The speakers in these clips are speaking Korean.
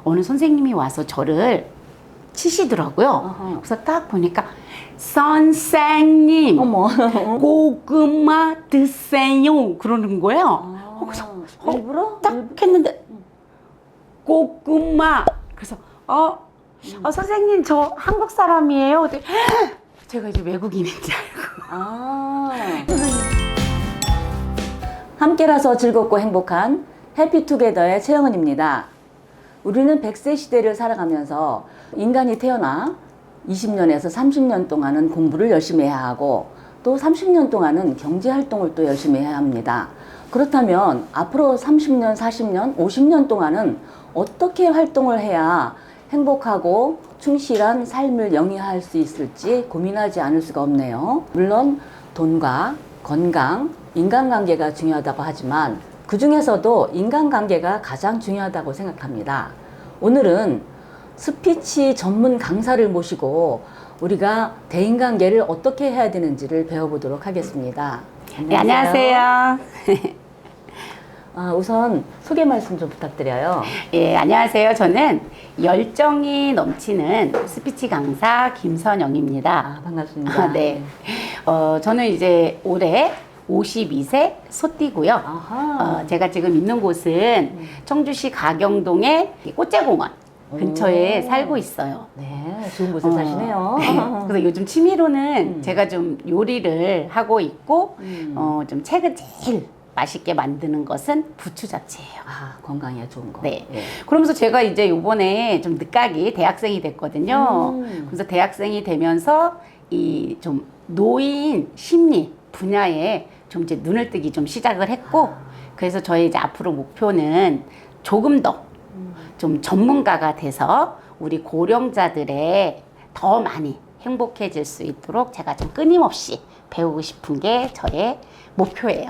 어느 선생님이 와서 저를 치시더라고요. 어허. 그래서 딱 보니까 선생님 어머. 고구마 드세요 그러는 거예요. 그래서 일부러? 딱 했는데 고구마. 그래서 선생님 저 한국 사람이에요. 그랬더니 제가 이제 외국인인 줄 알고. 함께라서 즐겁고 행복한 해피투게더의 최영은입니다. 우리는 100세 시대를 살아가면서 인간이 태어나 20년에서 30년 동안은 공부를 열심히 해야 하고 또 30년 동안은 경제활동을 또 열심히 해야 합니다. 그렇다면 앞으로 30년, 40년, 50년 동안은 어떻게 활동을 해야 행복하고 충실한 삶을 영위할 수 있을지 고민하지 않을 수가 없네요. 물론 돈과 건강, 인간관계가 중요하다고 하지만 그 중에서도 인간관계가 가장 중요하다고 생각합니다. 오늘은 스피치 전문 강사를 모시고 우리가 대인관계를 어떻게 해야 되는지를 배워보도록 하겠습니다. 네, 안녕하세요. 우선 소개 말씀 좀 부탁드려요. 예, 안녕하세요. 저는 열정이 넘치는 스피치 강사 김선영입니다. 반갑습니다. 네. 저는 이제 올해 52세 소띠고요. 아하. 제가 지금 있는 곳은 청주시 가경동의 꽃제공원 근처에 살고 있어요. 네, 좋은 곳에 사시네요. 그래서 요즘 취미로는 제가 좀 요리를 하고 있고, 좀 책을 제일 맛있게 만드는 것은 부추 자체예요. 건강에 좋은 거. 네. 예. 그러면서 제가 이제 요번에 좀 늦가기 대학생이 됐거든요. 그래서 대학생이 되면서 이 좀 노인 심리 분야에 좀 이제 눈을 뜨기 좀 시작을 했고, 그래서 저희 이제 앞으로 목표는 조금 더 좀 전문가가 돼서 우리 고령자들의 더 많이 행복해질 수 있도록 제가 좀 끊임없이 배우고 싶은 게 저의 목표예요.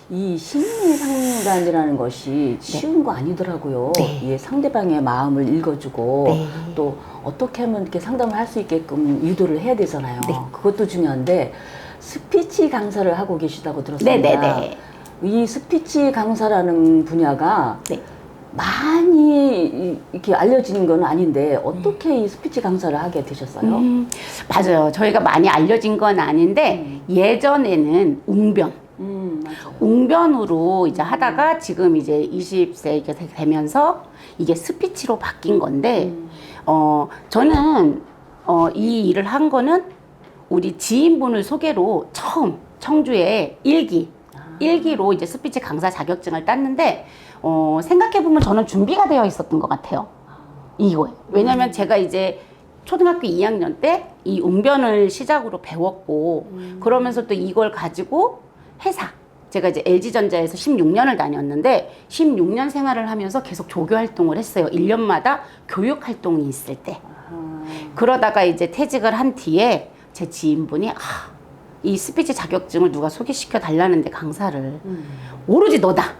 이 심리 상담이라는 것이 쉬운 거 아니더라고요. 네. 이 상대방의 마음을 읽어주고 네. 또 어떻게 하면 이렇게 상담을 할 수 있게끔 유도를 해야 되잖아요. 네. 그것도 중요한데 스피치 강사를 하고 계시다고 들었습니다. 네네네. 이 스피치 강사라는 분야가 네. 많이 이렇게 알려지는 건 아닌데 어떻게 이 스피치 강사를 하게 되셨어요? 맞아요. 저희가 많이 알려진 건 아닌데 예전에는 웅변. 맞아요. 웅변으로 이제 하다가 지금 이제 20세 이렇게 되면서 이게 스피치로 바뀐 건데, 저는, 이 일을 한 거는 우리 지인분을 소개로 처음 청주에 일기로 이제 스피치 강사 자격증을 땄는데, 생각해보면 저는 준비가 되어 있었던 것 같아요. 이거예요. 왜냐면 제가 이제 초등학교 2학년 때 이 웅변을 시작으로 배웠고, 그러면서 또 이걸 가지고 회사, 제가 이제 LG전자에서 16년을 다녔는데 16년 생활을 하면서 계속 조교 활동을 했어요. 1년마다 교육 활동이 있을 때. 그러다가 이제 퇴직을 한 뒤에 제 지인분이 이 스피치 자격증을 누가 소개시켜 달라는데 강사를 오로지 너다.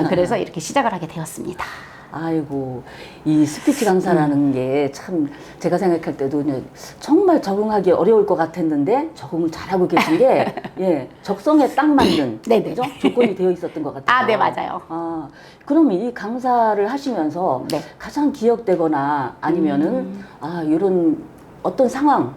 그래서 이렇게 시작을 하게 되었습니다. 아이고, 이 스피치 강사라는 게 참 제가 생각할 때도 정말 적응하기 어려울 것 같았는데 적응을 잘하고 계신 게 적성에 딱 맞는 네네. 그죠? 조건이 되어 있었던 것 같아요. 네, 맞아요. 그럼 이 강사를 하시면서 네. 가장 기억되거나 아니면은 이런 어떤 상황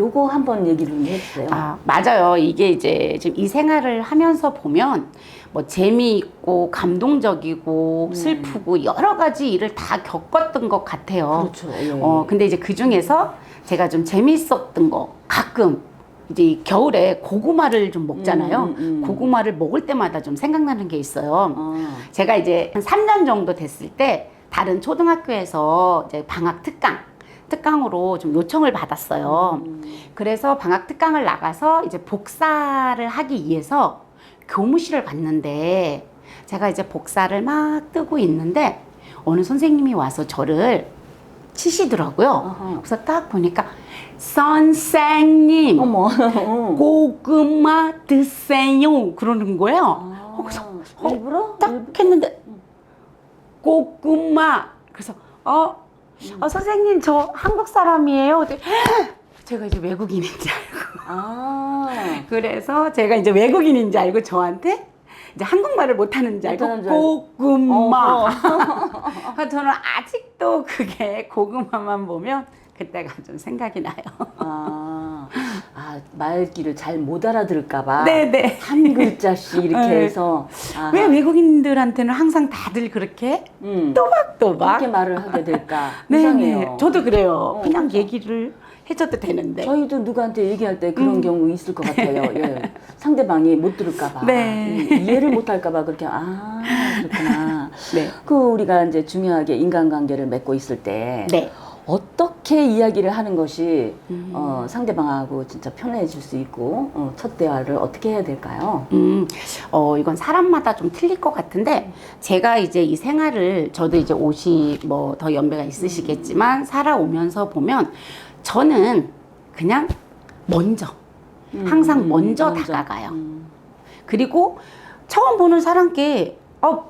요거 한번 얘기를 해주세요. 맞아요. 이게 이제 지금 이 생활을 하면서 보면 뭐 재미있고 감동적이고 슬프고 여러 가지 일을 다 겪었던 것 같아요. 그렇죠. 예. 근데 이제 그 중에서 제가 좀 재미있었던 거 가끔 이제 겨울에 고구마를 좀 먹잖아요. 고구마를 먹을 때마다 좀 생각나는 게 있어요. 제가 이제 한 3년 정도 됐을 때 다른 초등학교에서 이제 방학 특강으로 좀 요청을 받았어요. 그래서 방학 특강을 나가서 이제 복사를 하기 위해서 교무실을 갔는데 제가 이제 복사를 막 뜨고 있는데 어느 선생님이 와서 저를 치시더라고요. 그래서 딱 보니까 선생님 어머. 고구마 드세요 그러는 거예요. 그래서 일부러? 딱 했는데 고구마. 그래서 선생님 저 한국 사람이에요. 그랬더니 제가 이제 외국인인 줄 알고. 그래서 제가 이제 외국인인 줄 알고 저한테 이제 한국말을 못하는 줄 알고 못하는 줄 알고. 고구마. 저는 아직도 그게 고구마만 보면 그때가 좀 생각이 나요. 말귀를 잘 못 알아들을까봐 네네. 한 글자씩 이렇게 네. 해서 왜 외국인들한테는 항상 다들 그렇게 또박또박 그렇게 말을 하게 될까 네네. 이상해요. 저도 그래요. 그냥 그렇죠. 얘기를 해줘도 되는데. 저희도 누구한테 얘기할 때 그런 경우 있을 것 같아요. 예. 상대방이 못 들을까봐, 네. 이해를 못할까봐 그렇게 그렇구나. 네. 우리가 이제 중요하게 인간관계를 맺고 있을 때 네. 어떻게 이야기를 하는 것이 상대방하고 진짜 편해질 수 있고 첫 대화를 어떻게 해야 될까요? 이건 사람마다 좀 틀릴 것 같은데, 제가 이제 이 생활을, 저도 이제 50 뭐 더 연배가 있으시겠지만, 살아오면서 보면, 저는 그냥 항상 먼저 다가가요. 그리고 처음 보는 사람께,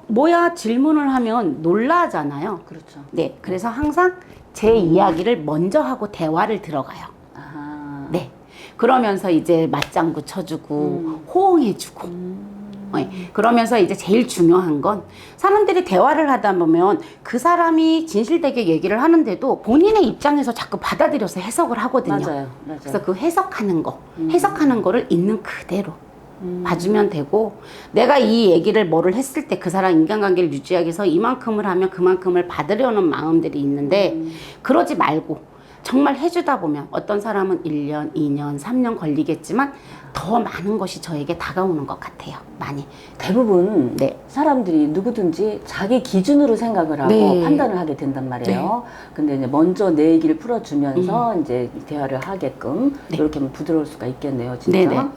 뭐야? 질문을 하면 놀라잖아요. 그렇죠. 네. 그래서 항상 제 이야기를 먼저 하고 대화를 들어가요. 아하. 네. 그러면서 이제 맞장구 쳐주고 호응해주고. 네. 그러면서 이제 제일 중요한 건 사람들이 대화를 하다 보면 그 사람이 진실되게 얘기를 하는데도 본인의 입장에서 자꾸 받아들여서 해석을 하거든요. 맞아요. 그래서 그 해석하는 거를 있는 그대로 봐주면 되고, 내가 이 얘기를 뭐를 했을 때 그 사람 인간관계를 유지하기 위해서 이만큼을 하면 그만큼을 받으려는 마음들이 있는데, 그러지 말고 정말 해주다 보면 어떤 사람은 1년, 2년, 3년 걸리겠지만 더 많은 것이 저에게 다가오는 것 같아요. 많이. 대부분 네. 사람들이 누구든지 자기 기준으로 생각을 하고 네. 판단을 하게 된단 말이에요. 근데 이제 먼저 내 얘기를 풀어주면서 이제 대화를 하게끔 이렇게 하면 부드러울 수가 있겠네요, 진짜. 네네.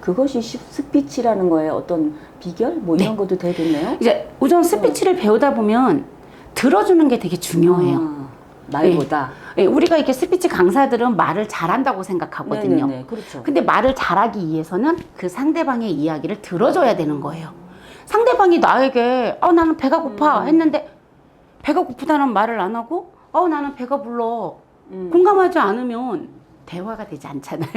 그것이 스피치라는 거에 어떤 비결? 뭐 이런 것도 되겠네요. 이제 우선 스피치를 배우다 보면 들어주는 게 되게 중요해요. 말보다. 네, 우리가 이렇게 스피치 강사들은 말을 잘한다고 생각하거든요. 네네네, 그렇죠. 근데 말을 잘하기 위해서는 그 상대방의 이야기를 들어줘야 되는 거예요. 상대방이 나에게 나는 배가 고파 했는데 배가 고프다는 말을 안 하고 나는 배가 불러 공감하지 않으면 대화가 되지 않잖아요.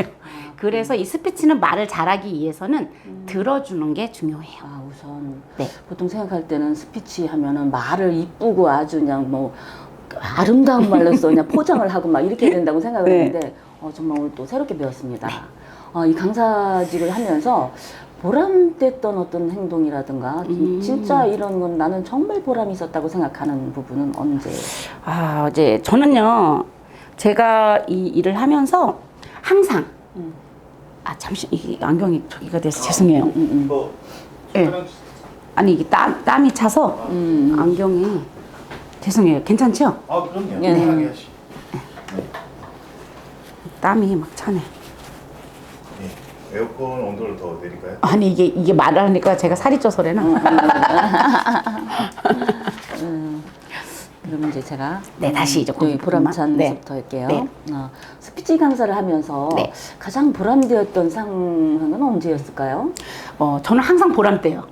그래서 이 스피치는 말을 잘하기 위해서는 들어주는 게 중요해요. 우선 네. 보통 생각할 때는 스피치 하면은 말을 이쁘고 아주 그냥 뭐 아름다운 말로 써 그냥 포장을 하고 막 이렇게 된다고 생각을 네. 했는데 정말 오늘 또 새롭게 배웠습니다. 이 강사직을 하면서 보람됐던 어떤 행동이라든가 진짜 이런 건 나는 정말 보람이 있었다고 생각하는 부분은 언제? 이제 저는요, 제가 이 일을 하면서 항상 잠시 이 안경이 저기가 돼서 죄송해요. 뭐 네. 아니 이게 땀이 차서 안경이 죄송해요. 괜찮죠? 그럼요. 네. 편하게 하시. 땀이 막 차네. 네. 에어컨 온도를 더 내릴까요? 아니 이게 말을 하니까 제가 살이 쪄서 그래나? 그러면 이제 제가 네, 다시 이제 여기 보람찬 네. 부터 할게요. 네. 스피치 강사를 하면서 네. 가장 보람되었던 상황은 언제였을까요? 저는 항상 보람돼요.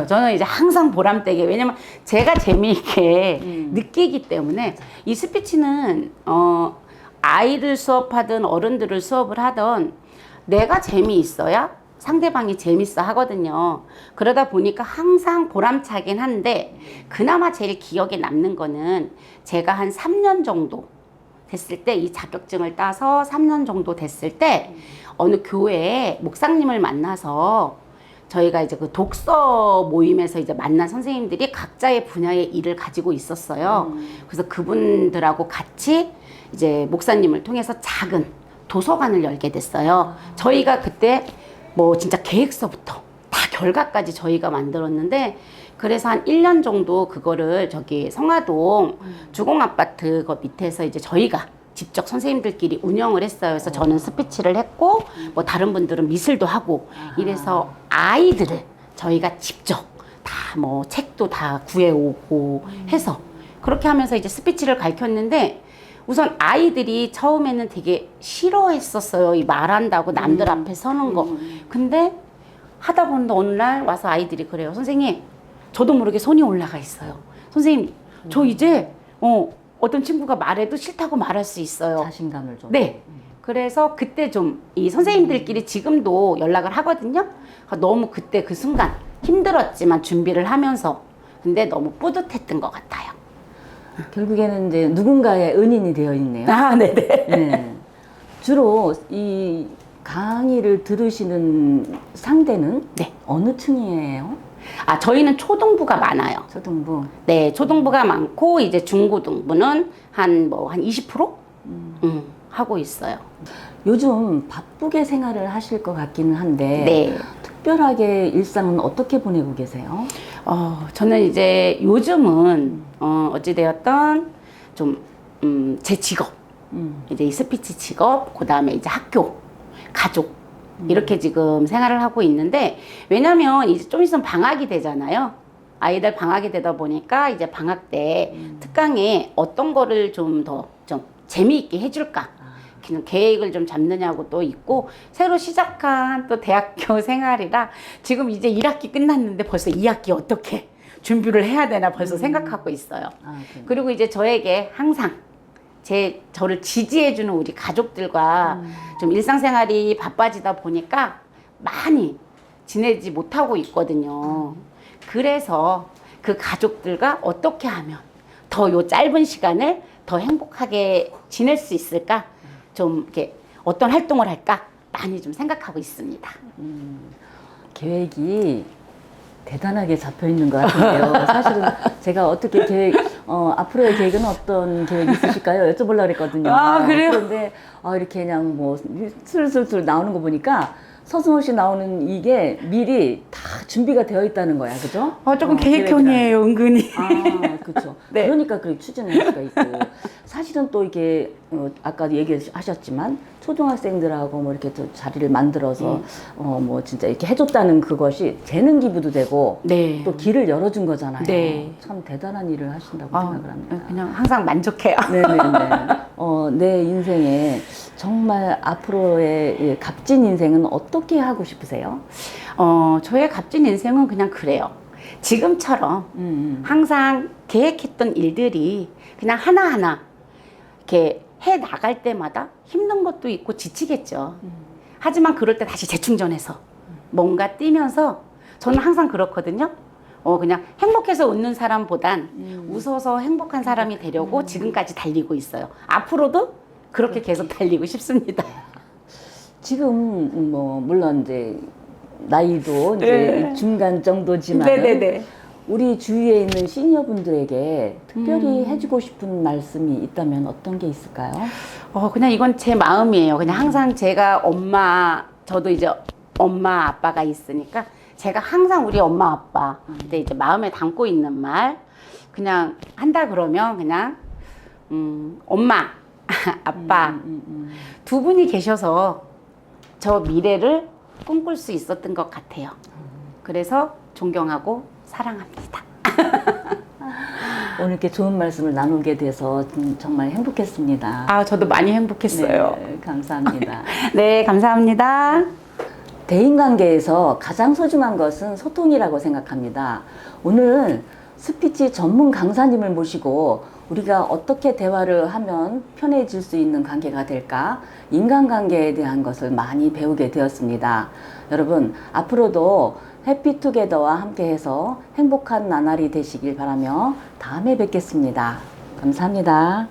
저는 이제 항상 보람되게, 왜냐면 제가 재미있게 느끼기 때문에. 이 스피치는 아이들 수업하든 어른들을 수업을 하든 내가 재미있어야 상대방이 재밌어 하거든요. 그러다 보니까 항상 보람차긴 한데, 그나마 제일 기억에 남는 거는 제가 한 3년 정도 됐을 때, 이 자격증을 따서 3년 정도 됐을 때 어느 교회에 목사님을 만나서 저희가 이제 그 독서 모임에서 이제 만난 선생님들이 각자의 분야의 일을 가지고 있었어요. 그래서 그분들하고 같이 이제 목사님을 통해서 작은 도서관을 열게 됐어요. 저희가 그때 뭐 진짜 계획서부터 다 결과까지 저희가 만들었는데, 그래서 한 1년 정도 그거를 저기 성화동 주공아파트 그 밑에서 이제 저희가 직접 선생님들끼리 운영을 했어요. 그래서 저는 스피치를 했고, 뭐 다른 분들은 미술도 하고, 이래서 아이들을 저희가 직접 다 뭐 책도 다 구해오고 해서 그렇게 하면서 이제 스피치를 가르쳤는데, 우선 아이들이 처음에는 되게 싫어했었어요. 이 말한다고 남들 앞에 서는 거. 근데 하다 보는데 어느 날 와서 아이들이 그래요. 선생님, 저도 모르게 손이 올라가 있어요. 선생님, 저 이제 어떤 친구가 말해도 싫다고 말할 수 있어요. 자신감을 좀. 네. 그래서 그때 좀 이 선생님들끼리 지금도 연락을 하거든요. 너무 그때 그 순간 힘들었지만 준비를 하면서 근데 너무 뿌듯했던 것 같아요. 결국에는 이제 누군가의 은인이 되어 있네요. 아, 네네. 네. 주로 이 강의를 들으시는 상대는 네. 어느 층이에요? 아, 저희는 초등부가 많아요. 초등부. 네, 초등부가 많고 이제 중고등부는 한 20% 하고 있어요. 요즘 바쁘게 생활을 하실 것 같기는 한데 네. 특별하게 일상은 어떻게 보내고 계세요? 저는 이제 요즘은 어찌되었던 좀 제 직업 이제 이 스피치 직업, 그 다음에 이제 학교, 가족 이렇게 지금 생활을 하고 있는데 왜냐면 이제 좀 있으면 방학이 되잖아요. 아이들 방학이 되다 보니까 이제 방학 때 특강에 어떤 거를 좀 더 좀 재미있게 해줄까 그냥 계획을 좀 잡느냐고 또 있고 새로 시작한 또 대학교 생활이라 지금 이제 1학기 끝났는데 벌써 2학기 어떻게 준비를 해야 되나 벌써 생각하고 있어요. 그리고 이제 저에게 항상 저를 지지해주는 우리 가족들과 좀 일상생활이 바빠지다 보니까 많이 지내지 못하고 있거든요. 그래서 그 가족들과 어떻게 하면 더 요 짧은 시간을 더 행복하게 지낼 수 있을까? 좀 이렇게 어떤 활동을 할까? 많이 좀 생각하고 있습니다. 계획이 대단하게 잡혀 있는 것 같은데요. 사실은 제가 어떻게 앞으로의 계획은 어떤 계획이 있으실까요? 여쭤보려고 했거든요. 아, 그래요? 그런데 이렇게 그냥 뭐 슬슬슬 나오는 거 보니까 서슴없이 나오는 이게 미리 다 준비가 되어 있다는 거야, 그죠? 조금 계획형이에요, 은근히. 그렇죠. 네. 그러니까 그 추진을 할 수가 있고 사실은 또 이게 아까 얘기하셨지만 초등학생들하고 뭐 이렇게 또 자리를 만들어서 뭐 진짜 이렇게 해줬다는 그것이 재능 기부도 되고 네. 또 길을 열어준 거잖아요. 네. 참 대단한 일을 하신다고 생각을 합니다. 그냥 항상 만족해요. 네네네. 내 인생에 정말 앞으로의 이 값진 인생은 어떻게 하고 싶으세요? 저의 값진 인생은 그냥 그래요. 지금처럼 항상 계획했던 일들이 그냥 하나하나 이렇게 해 나갈 때마다 힘든 것도 있고 지치겠죠. 하지만 그럴 때 다시 재충전해서 뭔가 뛰면서 저는 항상 그렇거든요. 그냥 행복해서 웃는 사람보단 웃어서 행복한 사람이 되려고 지금까지 달리고 있어요. 앞으로도 그렇게 계속 달리고 싶습니다. 지금 뭐 물론 이제 나이도 이제 네. 중간 정도지만 네네네. 우리 주위에 있는 시니어분들에게 특별히 해주고 싶은 말씀이 있다면 어떤 게 있을까요? 그냥 이건 제 마음이에요. 그냥 항상 제가 저도 이제 엄마 아빠가 있으니까 제가 항상 우리 엄마 아빠 근데 이제 마음에 담고 있는 말 그냥 한다 그러면 그냥 엄마 아빠 두 분이 계셔서 저 미래를 꿈꿀 수 있었던 것 같아요. 그래서 존경하고 사랑합니다. 오늘 이렇게 좋은 말씀을 나누게 돼서 정말 행복했습니다. 저도 많이 행복했어요. 네, 감사합니다. 네, 감사합니다. 대인관계에서 가장 소중한 것은 소통이라고 생각합니다. 오늘 스피치 전문 강사님을 모시고 우리가 어떻게 대화를 하면 편해질 수 있는 관계가 될까? 인간관계에 대한 것을 많이 배우게 되었습니다. 여러분, 앞으로도 해피투게더와 함께해서 행복한 나날이 되시길 바라며 다음에 뵙겠습니다. 감사합니다.